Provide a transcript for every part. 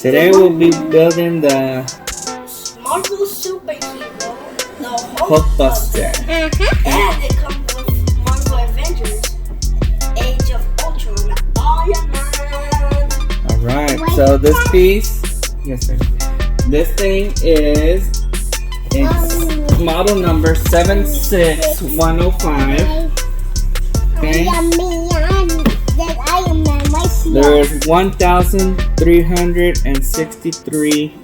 Today we'll be building the Marvel superhero, the Hulkbuster. And it comes with Marvel Avengers, Age of Ultron, Iron Man. Alright, so this piece, yes sir. This thing is it's model number 76105. Okay. There's 1,363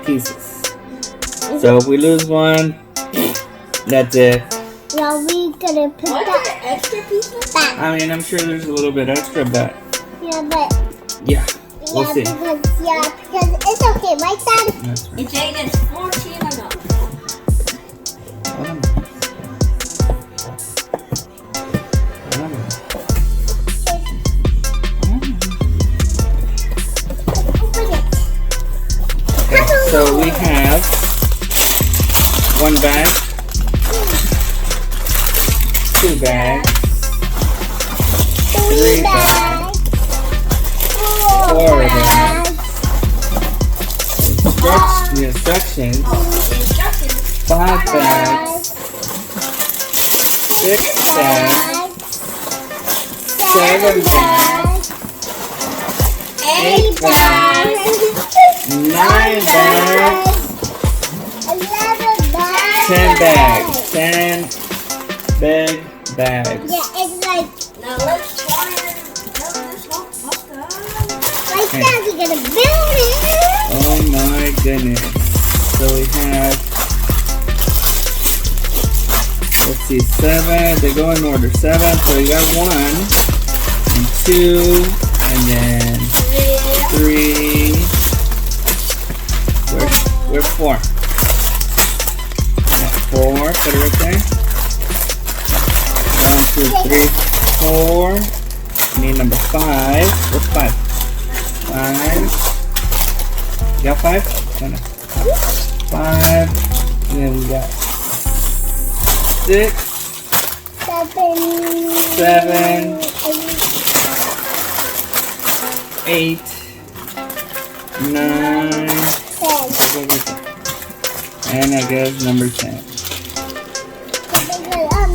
pieces. So if we lose one, that's it. Yeah, we gonna put that extra pieces back. I mean, I'm sure there's a little bit extra, but Yeah, but yeah, we'll see. because it's okay, right, Dad? That's right. It's Jaden's 14 and up. Hold on. Hold on. Open it. Okay, so we have one bag, two bags, three bags, four bags, the instructions, Instructions. 5 bags, 6 bags, 7 bags, 8 bags, 9 bags, 10 bags, 10 big bags. Yeah, it's like Now let's try and build this Hulkbuster. that. We're gonna build it. Oh my goodness. So we have, let's see, 7. They go in order. 7. So we got 1 and 2 and then 3. Where's 4? 4. Put it right there. 1, 2, 3, 4. We need number 5. What's 5? 5. You got 5? No, no. 5. And then we got 6, 7, 8, 9, and I guess number 10.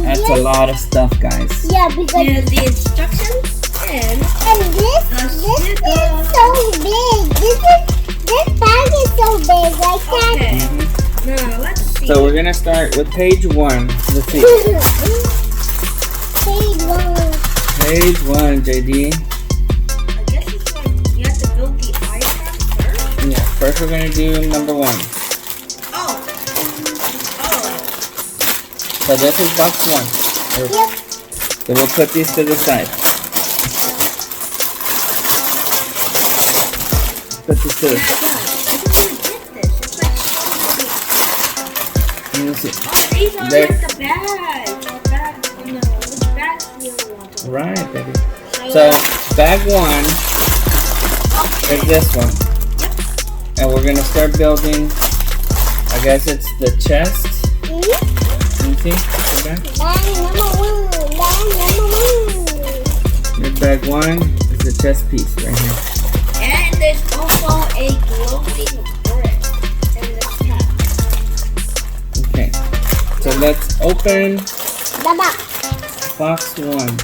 That's a lot of stuff, guys. Yeah, because Here's the instructions and this is so big. This bag is so big, like that. okay. Now let's see. So we're gonna start with page 1. Let's see. Page 1, JD. I guess it's like you have to build the iron first. Yeah, first we're gonna do number 1. Oh. So this is box 1. Yep. So we'll put these to the side. Put these to the side. Let me see. Oh, these are There. like the bags. Which bags do you want? Right, baby. So bag 1 is this one. Yep. And we're gonna start building, I guess it's the chest. Let me see. Okay. Your bag 1 is the chest piece right here. And there's also a glowing brick in this cap. Okay. So let's open box 1.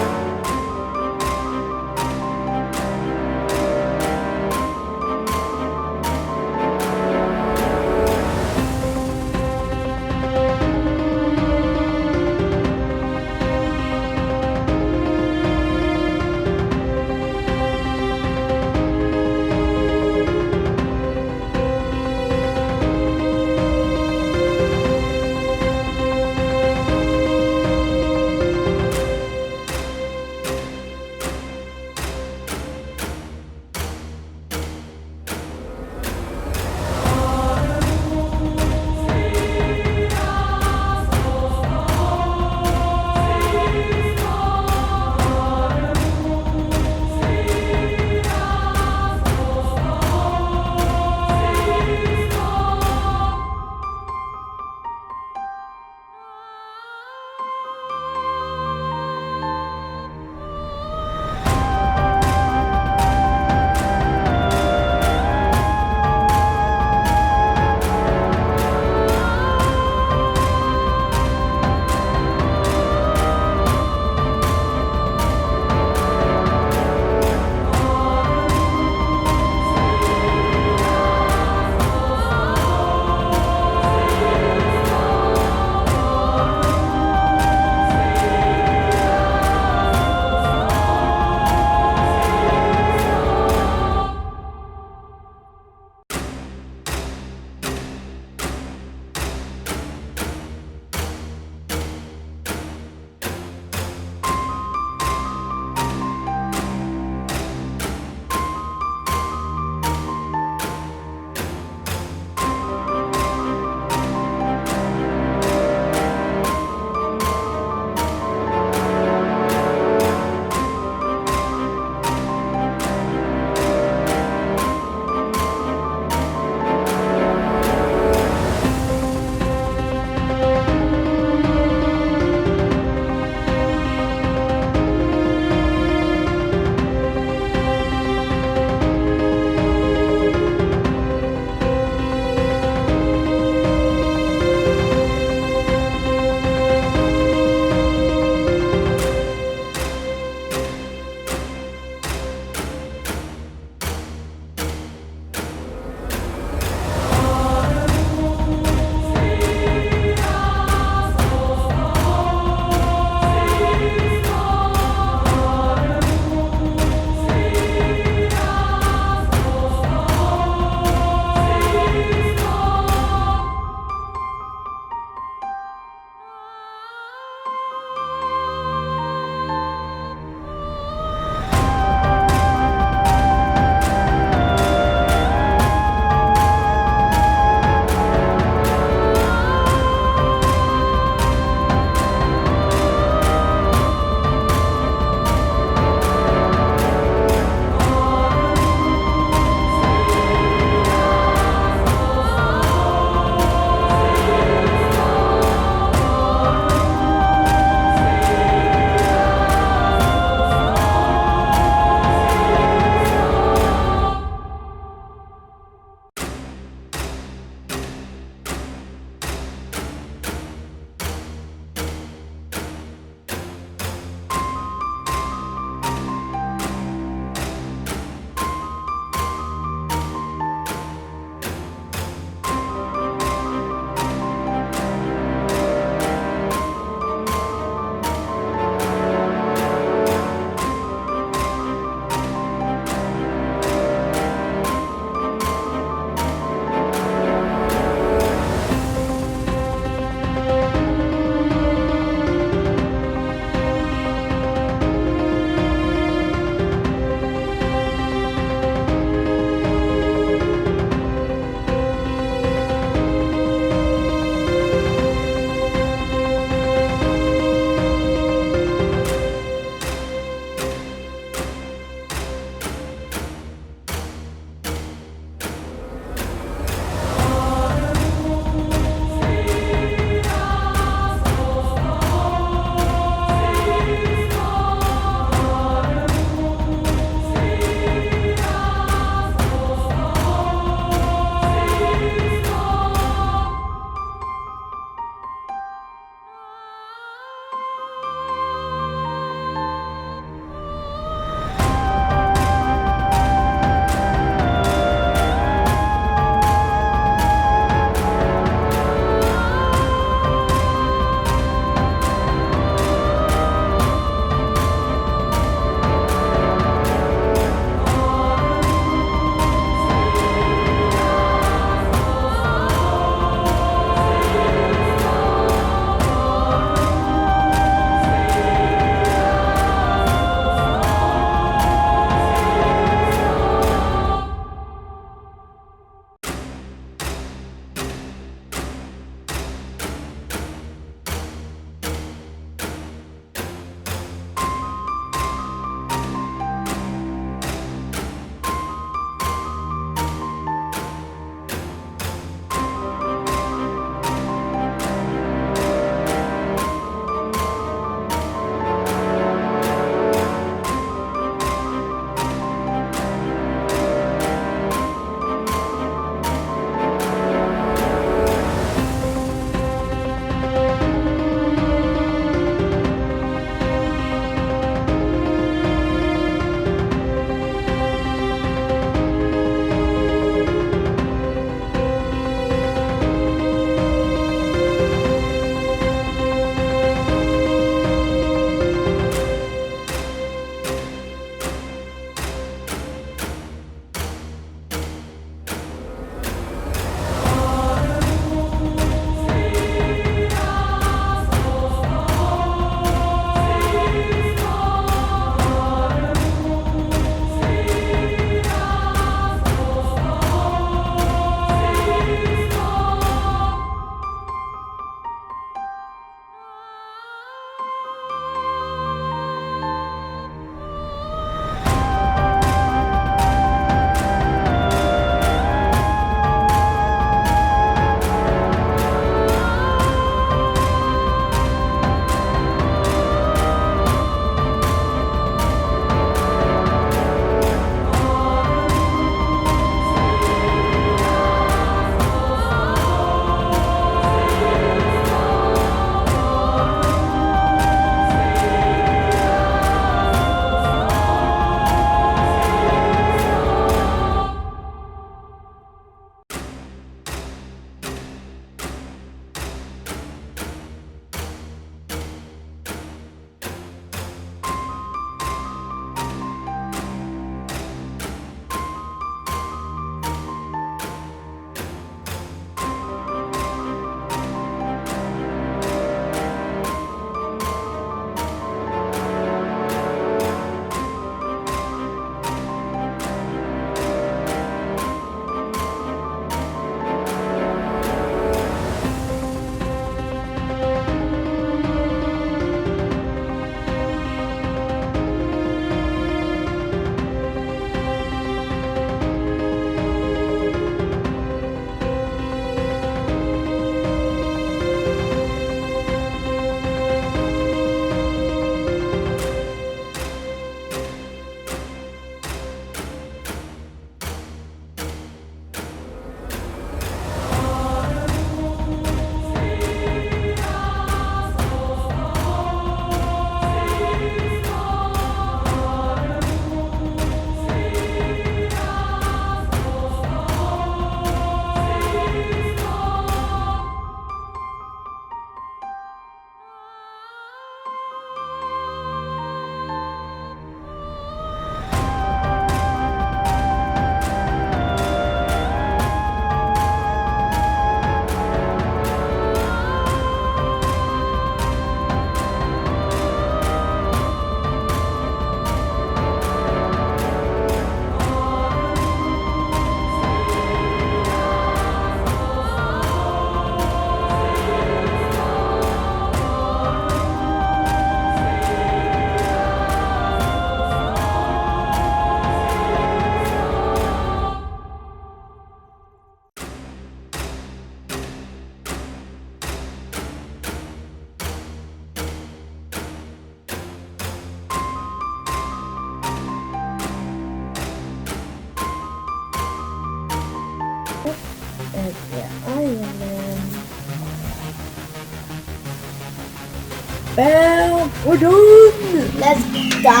Bam! We're done! Let's go.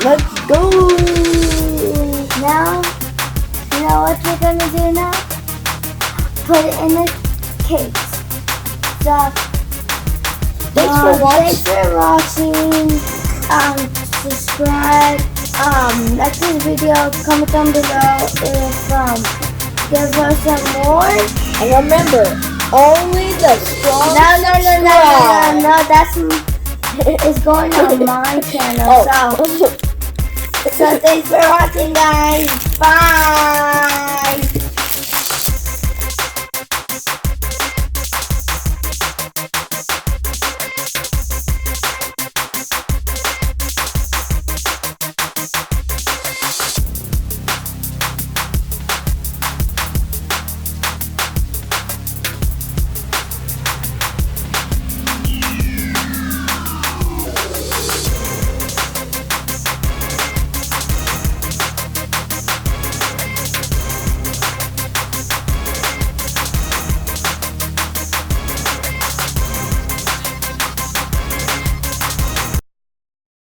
Let's go! Now, you know what you're gonna do now? Put it in the case. So, Thanks for watching. Subscribe. Like this video. Comment down below if give us some more. And remember, only the strong No. That's it's going on my channel. So thanks for watching, guys. Bye.